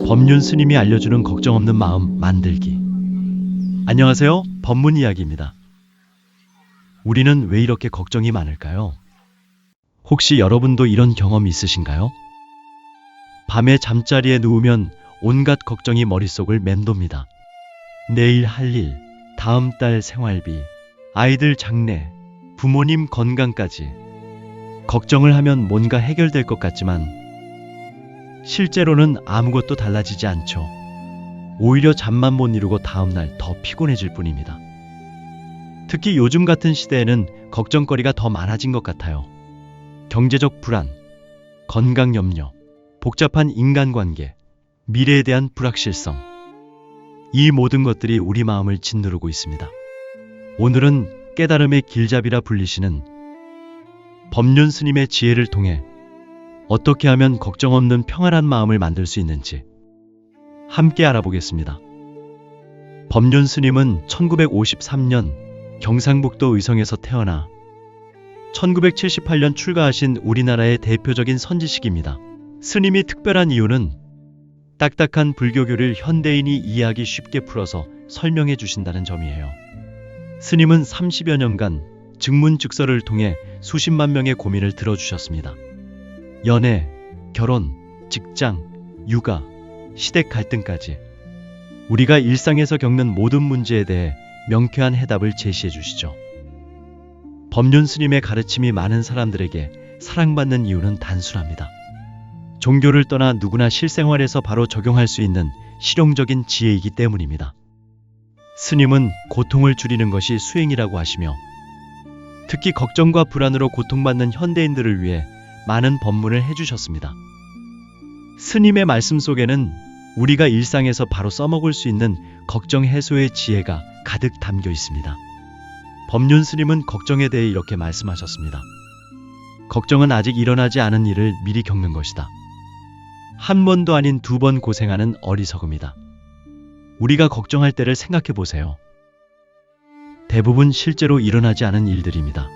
법륜 스님이 알려주는 걱정 없는 마음 만들기. 안녕하세요. 법문 이야기입니다. 우리는 왜 이렇게 걱정이 많을까요? 혹시 여러분도 이런 경험 있으신가요? 밤에 잠자리에 누우면 온갖 걱정이 머릿속을 맴돕니다. 내일 할 일, 다음 달 생활비, 아이들 장래, 부모님 건강까지. 걱정을 하면 뭔가 해결될 것 같지만 실제로는 아무것도 달라지지 않죠. 오히려 잠만 못 이루고 다음날 더 피곤해질 뿐입니다. 특히 요즘 같은 시대에는 걱정거리가 더 많아진 것 같아요. 경제적 불안, 건강 염려, 복잡한 인간관계, 미래에 대한 불확실성. 이 모든 것들이 우리 마음을 짓누르고 있습니다. 오늘은 깨달음의 길잡이라 불리시는 법륜 스님의 지혜를 통해 어떻게 하면 걱정 없는 평안한 마음을 만들 수 있는지 함께 알아보겠습니다. 법륜 스님은 1953년 경상북도 의성에서 태어나 1978년 출가하신 우리나라의 대표적인 선지식입니다. 스님이 특별한 이유는 딱딱한 불교교를 현대인이 이해하기 쉽게 풀어서 설명해 주신다는 점이에요. 스님은 30여 년간 증문즉서를 통해 수십만 명의 고민을 들어주셨습니다. 연애, 결혼, 직장, 육아, 시댁 갈등까지 우리가 일상에서 겪는 모든 문제에 대해 명쾌한 해답을 제시해 주시죠. 법륜 스님의 가르침이 많은 사람들에게 사랑받는 이유는 단순합니다. 종교를 떠나 누구나 실생활에서 바로 적용할 수 있는 실용적인 지혜이기 때문입니다. 스님은 고통을 줄이는 것이 수행이라고 하시며 특히 걱정과 불안으로 고통받는 현대인들을 위해 많은 법문을 해주셨습니다. 스님의 말씀 속에는 우리가 일상에서 바로 써먹을 수 있는 걱정 해소의 지혜가 가득 담겨 있습니다. 법륜 스님은 걱정에 대해 이렇게 말씀하셨습니다. 걱정은 아직 일어나지 않은 일을 미리 겪는 것이다. 한 번도 아닌 두 번 고생하는 어리석음이다. 우리가 걱정할 때를 생각해 보세요. 대부분 실제로 일어나지 않은 일들입니다.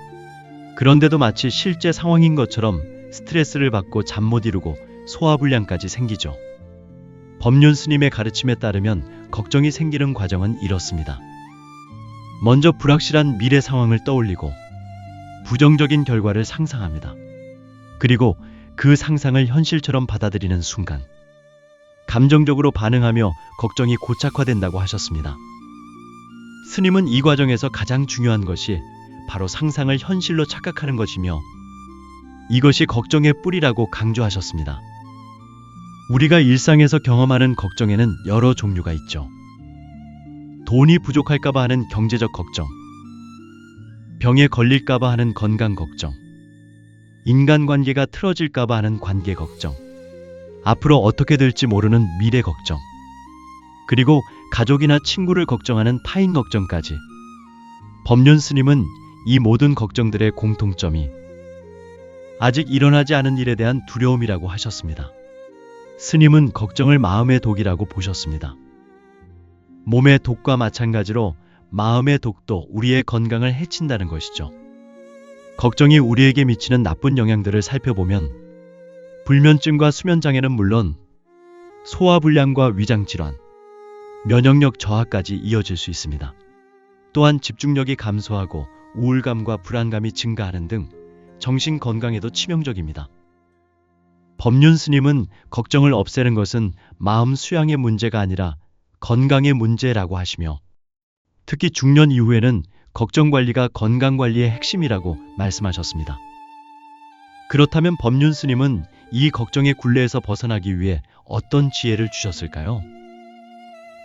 그런데도 마치 실제 상황인 것처럼 스트레스를 받고 잠 못 이루고 소화불량까지 생기죠. 법륜 스님의 가르침에 따르면 걱정이 생기는 과정은 이렇습니다. 먼저 불확실한 미래 상황을 떠올리고 부정적인 결과를 상상합니다. 그리고 그 상상을 현실처럼 받아들이는 순간 감정적으로 반응하며 걱정이 고착화된다고 하셨습니다. 스님은 이 과정에서 가장 중요한 것이 바로 상상을 현실로 착각하는 것이며 이것이 걱정의 뿌리라고 강조하셨습니다. 우리가 일상에서 경험하는 걱정에는 여러 종류가 있죠. 돈이 부족할까봐 하는 경제적 걱정, 병에 걸릴까봐 하는 건강 걱정, 인간관계가 틀어질까봐 하는 관계 걱정, 앞으로 어떻게 될지 모르는 미래 걱정, 그리고 가족이나 친구를 걱정하는 타인 걱정까지. 법륜 스님은 이 모든 걱정들의 공통점이 아직 일어나지 않은 일에 대한 두려움이라고 하셨습니다. 스님은 걱정을 마음의 독이라고 보셨습니다. 몸의 독과 마찬가지로 마음의 독도 우리의 건강을 해친다는 것이죠. 걱정이 우리에게 미치는 나쁜 영향들을 살펴보면 불면증과 수면장애는 물론 소화불량과 위장질환, 면역력 저하까지 이어질 수 있습니다. 또한 집중력이 감소하고 우울감과 불안감이 증가하는 등 정신 건강에도 치명적입니다. 법륜 스님은 걱정을 없애는 것은 마음 수양의 문제가 아니라 건강의 문제라고 하시며 특히 중년 이후에는 걱정 관리가 건강 관리의 핵심이라고 말씀하셨습니다. 그렇다면 법륜 스님은 이 걱정의 굴레에서 벗어나기 위해 어떤 지혜를 주셨을까요?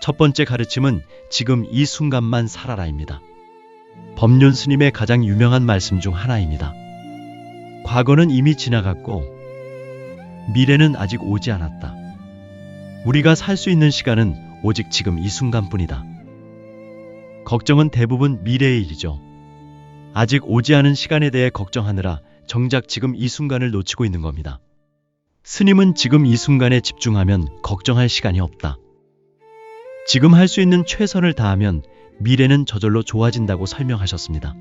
첫 번째 가르침은 지금 이 순간만 살아라입니다. 법륜 스님의 가장 유명한 말씀 중 하나입니다. 과거는 이미 지나갔고 미래는 아직 오지 않았다. 우리가 살 수 있는 시간은 오직 지금 이 순간뿐이다. 걱정은 대부분 미래의 일이죠. 아직 오지 않은 시간에 대해 걱정하느라 정작 지금 이 순간을 놓치고 있는 겁니다. 스님은 지금 이 순간에 집중하면 걱정할 시간이 없다. 지금 할 수 있는 최선을 다하면 미래는 저절로 좋아진다고 설명하셨습니다.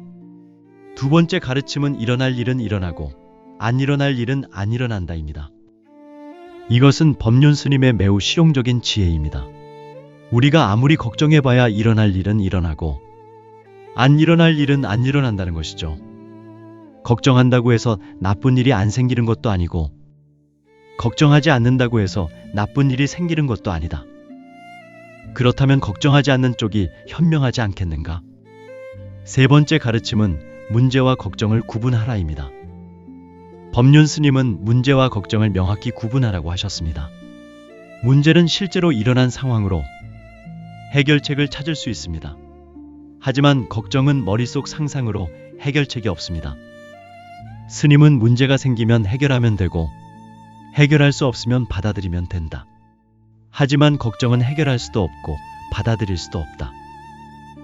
두 번째 가르침은 일어날 일은 일어나고 안 일어날 일은 안 일어난다입니다. 이것은 법륜 스님의 매우 실용적인 지혜입니다. 우리가 아무리 걱정해봐야 일어날 일은 일어나고 안 일어날 일은 안 일어난다는 것이죠. 걱정한다고 해서 나쁜 일이 안 생기는 것도 아니고 걱정하지 않는다고 해서 나쁜 일이 생기는 것도 아니다. 그렇다면 걱정하지 않는 쪽이 현명하지 않겠는가? 세 번째 가르침은 문제와 걱정을 구분하라입니다. 법륜 스님은 문제와 걱정을 명확히 구분하라고 하셨습니다. 문제는 실제로 일어난 상황으로 해결책을 찾을 수 있습니다. 하지만 걱정은 머릿속 상상으로 해결책이 없습니다. 스님은 문제가 생기면 해결하면 되고 해결할 수 없으면 받아들이면 된다. 하지만 걱정은 해결할 수도 없고 받아들일 수도 없다.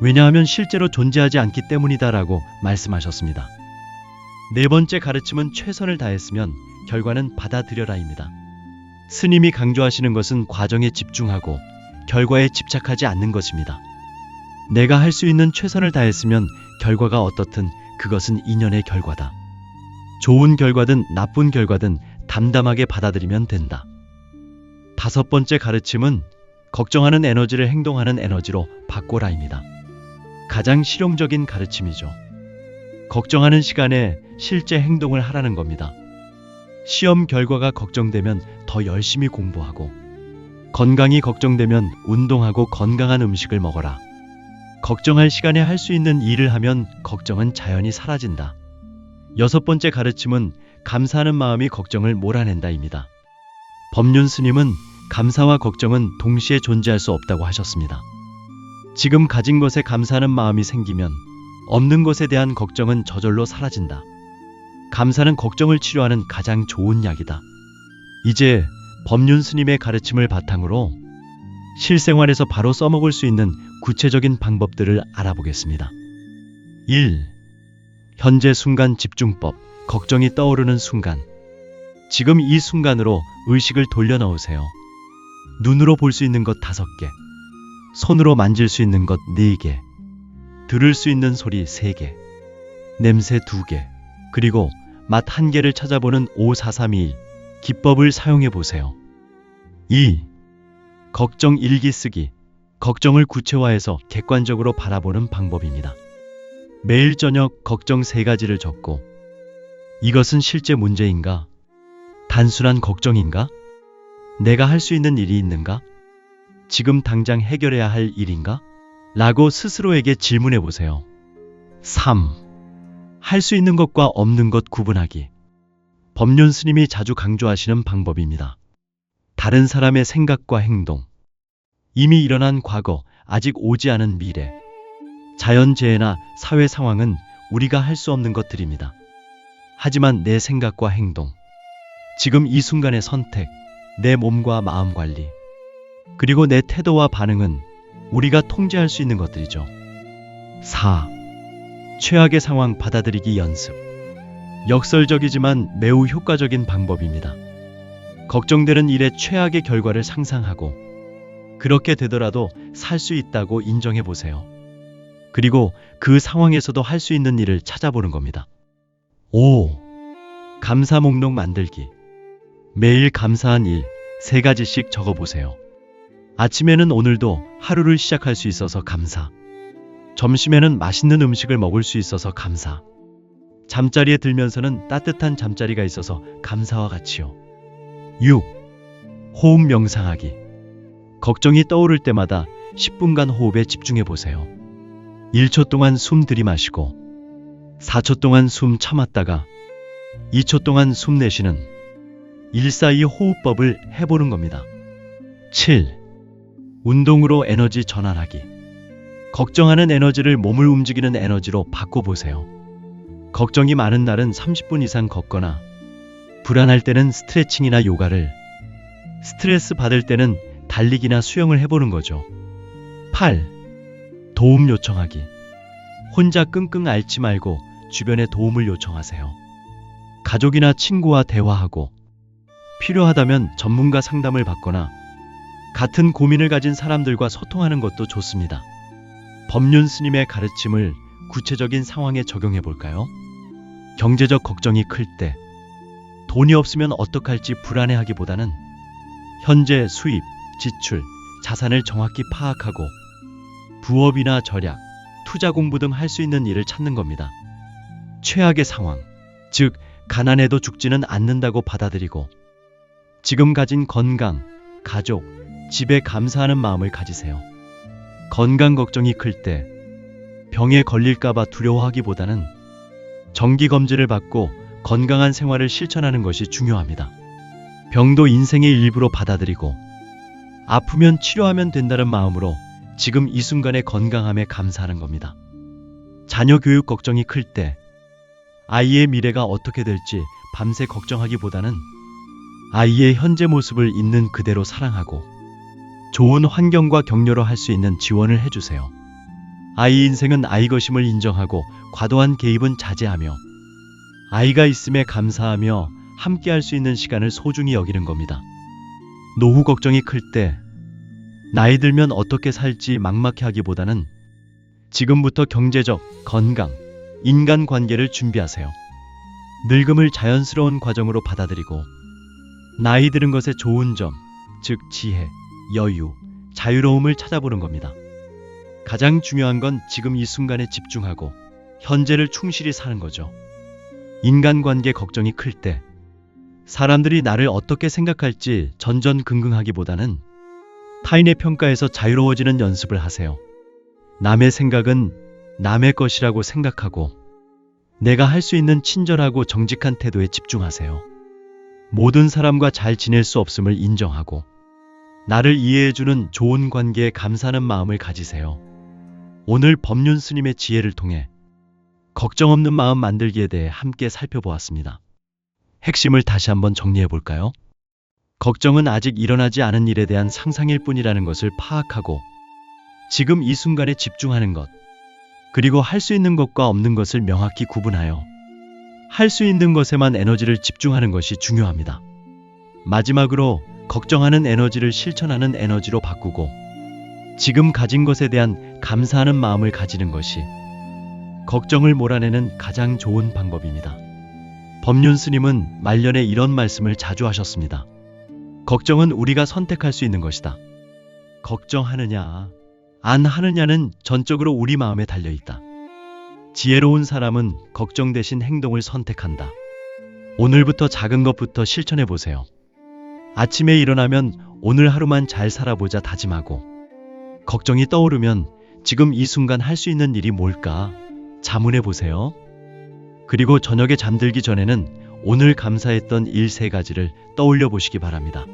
왜냐하면 실제로 존재하지 않기 때문이다라고 말씀하셨습니다. 네 번째 가르침은 최선을 다했으면 결과는 받아들여라입니다. 스님이 강조하시는 것은 과정에 집중하고 결과에 집착하지 않는 것입니다. 내가 할 수 있는 최선을 다했으면 결과가 어떻든 그것은 인연의 결과다. 좋은 결과든 나쁜 결과든 담담하게 받아들이면 된다. 다섯 번째 가르침은 걱정하는 에너지를 행동하는 에너지로 바꿔라입니다. 가장 실용적인 가르침이죠. 걱정하는 시간에 실제 행동을 하라는 겁니다. 시험 결과가 걱정되면 더 열심히 공부하고 건강이 걱정되면 운동하고 건강한 음식을 먹어라. 걱정할 시간에 할 수 있는 일을 하면 걱정은 자연히 사라진다. 여섯 번째 가르침은 감사하는 마음이 걱정을 몰아낸다입니다. 법륜 스님은 감사와 걱정은 동시에 존재할 수 없다고 하셨습니다. 지금 가진 것에 감사하는 마음이 생기면 없는 것에 대한 걱정은 저절로 사라진다. 감사는 걱정을 치료하는 가장 좋은 약이다. 이제 법륜 스님의 가르침을 바탕으로 실생활에서 바로 써먹을 수 있는 구체적인 방법들을 알아보겠습니다. 1. 현재 순간 집중법. 걱정이 떠오르는 순간. 지금 이 순간으로 의식을 돌려넣으세요. 눈으로 볼 수 있는 것 5개, 손으로 만질 수 있는 것 4개, 들을 수 있는 소리 3개, 냄새 2개, 그리고 맛 1개를 찾아보는 54321 기법을 사용해 보세요. 2. 걱정 일기 쓰기. 걱정을 구체화해서 객관적으로 바라보는 방법입니다. 매일 저녁 걱정 3가지를 적고 이것은 실제 문제인가? 단순한 걱정인가? 내가 할 수 있는 일이 있는가? 지금 당장 해결해야 할 일인가? 라고 스스로에게 질문해 보세요. 3. 할 수 있는 것과 없는 것 구분하기. 법륜 스님이 자주 강조하시는 방법입니다. 다른 사람의 생각과 행동, 이미 일어난 과거, 아직 오지 않은 미래, 자연재해나 사회 상황은 우리가 할 수 없는 것들입니다. 하지만 내 생각과 행동, 지금 이 순간의 선택, 내 몸과 마음 관리, 그리고 내 태도와 반응은 우리가 통제할 수 있는 것들이죠. 4. 최악의 상황 받아들이기 연습. 역설적이지만 매우 효과적인 방법입니다. 걱정되는 일의 최악의 결과를 상상하고 그렇게 되더라도 살 수 있다고 인정해 보세요. 그리고 그 상황에서도 할 수 있는 일을 찾아보는 겁니다. 5. 감사 목록 만들기. 매일 감사한 일 3가지씩 적어보세요. 아침에는 오늘도 하루를 시작할 수 있어서 감사. 점심에는 맛있는 음식을 먹을 수 있어서 감사. 잠자리에 들면서는 따뜻한 잠자리가 있어서 감사와 같이요. 6. 호흡 명상하기. 걱정이 떠오를 때마다 10분간 호흡에 집중해 보세요. 1초 동안 숨 들이마시고 4초 동안 숨 참았다가 2초 동안 숨 내쉬는 142 호흡법을 해보는 겁니다. 7. 운동으로 에너지 전환하기. 걱정하는 에너지를 몸을 움직이는 에너지로 바꿔보세요. 걱정이 많은 날은 30분 이상 걷거나 불안할 때는 스트레칭이나 요가를, 스트레스 받을 때는 달리기나 수영을 해보는 거죠. 8. 도움 요청하기. 혼자 끙끙 앓지 말고 주변에 도움을 요청하세요. 가족이나 친구와 대화하고 필요하다면 전문가 상담을 받거나 같은 고민을 가진 사람들과 소통하는 것도 좋습니다. 법륜 스님의 가르침을 구체적인 상황에 적용해 볼까요? 경제적 걱정이 클 때, 돈이 없으면 어떡할지 불안해하기보다는 현재 수입, 지출, 자산을 정확히 파악하고 부업이나 절약, 투자 공부 등 할 수 있는 일을 찾는 겁니다. 최악의 상황, 즉 가난해도 죽지는 않는다고 받아들이고 지금 가진 건강, 가족, 집에 감사하는 마음을 가지세요. 건강 걱정이 클 때 병에 걸릴까봐 두려워하기보다는 정기검진을 받고 건강한 생활을 실천하는 것이 중요합니다. 병도 인생의 일부로 받아들이고 아프면 치료하면 된다는 마음으로 지금 이 순간의 건강함에 감사하는 겁니다. 자녀 교육 걱정이 클 때 아이의 미래가 어떻게 될지 밤새 걱정하기보다는 아이의 현재 모습을 있는 그대로 사랑하고 좋은 환경과 격려로 할 수 있는 지원을 해주세요. 아이 인생은 아이 것임을 인정하고 과도한 개입은 자제하며 아이가 있음에 감사하며 함께 할 수 있는 시간을 소중히 여기는 겁니다. 노후 걱정이 클 때 나이 들면 어떻게 살지 막막해 하기보다는 지금부터 경제적, 건강, 인간관계를 준비하세요. 늙음을 자연스러운 과정으로 받아들이고 나이 들은 것의 좋은 점, 즉 지혜, 여유, 자유로움을 찾아보는 겁니다. 가장 중요한 건 지금 이 순간에 집중하고 현재를 충실히 사는 거죠. 인간관계 걱정이 클 때 사람들이 나를 어떻게 생각할지 전전긍긍하기보다는 타인의 평가에서 자유로워지는 연습을 하세요. 남의 생각은 남의 것이라고 생각하고 내가 할 수 있는 친절하고 정직한 태도에 집중하세요. 모든 사람과 잘 지낼 수 없음을 인정하고 나를 이해해주는 좋은 관계에 감사하는 마음을 가지세요. 오늘 법륜 스님의 지혜를 통해 걱정 없는 마음 만들기에 대해 함께 살펴보았습니다. 핵심을 다시 한번 정리해 볼까요? 걱정은 아직 일어나지 않은 일에 대한 상상일 뿐이라는 것을 파악하고 지금 이 순간에 집중하는 것, 그리고 할 수 있는 것과 없는 것을 명확히 구분하여 할 수 있는 것에만 에너지를 집중하는 것이 중요합니다. 마지막으로 걱정하는 에너지를 실천하는 에너지로 바꾸고 지금 가진 것에 대한 감사하는 마음을 가지는 것이 걱정을 몰아내는 가장 좋은 방법입니다. 법륜 스님은 말년에 이런 말씀을 자주 하셨습니다. 걱정은 우리가 선택할 수 있는 것이다. 걱정하느냐, 안 하느냐는 전적으로 우리 마음에 달려있다. 지혜로운 사람은 걱정 대신 행동을 선택한다. 오늘부터 작은 것부터 실천해 보세요. 아침에 일어나면 오늘 하루만 잘 살아보자 다짐하고 걱정이 떠오르면 지금 이 순간 할 수 있는 일이 뭘까 자문해 보세요. 그리고 저녁에 잠들기 전에는 오늘 감사했던 일 3가지를 떠올려 보시기 바랍니다.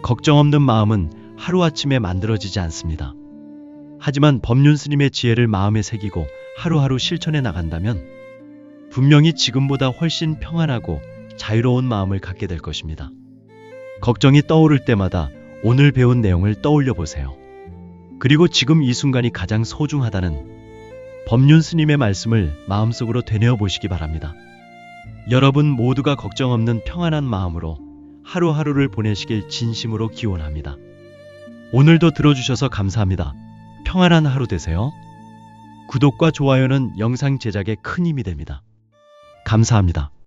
걱정 없는 마음은 하루아침에 만들어지지 않습니다. 하지만 법륜 스님의 지혜를 마음에 새기고 하루하루 실천해 나간다면 분명히 지금보다 훨씬 평안하고 자유로운 마음을 갖게 될 것입니다. 걱정이 떠오를 때마다 오늘 배운 내용을 떠올려 보세요. 그리고 지금 이 순간이 가장 소중하다는 법륜 스님의 말씀을 마음속으로 되뇌어 보시기 바랍니다. 여러분 모두가 걱정 없는 평안한 마음으로 하루하루를 보내시길 진심으로 기원합니다. 오늘도 들어주셔서 감사합니다. 평안한 하루 되세요. 구독과 좋아요는 영상 제작에 큰 힘이 됩니다. 감사합니다.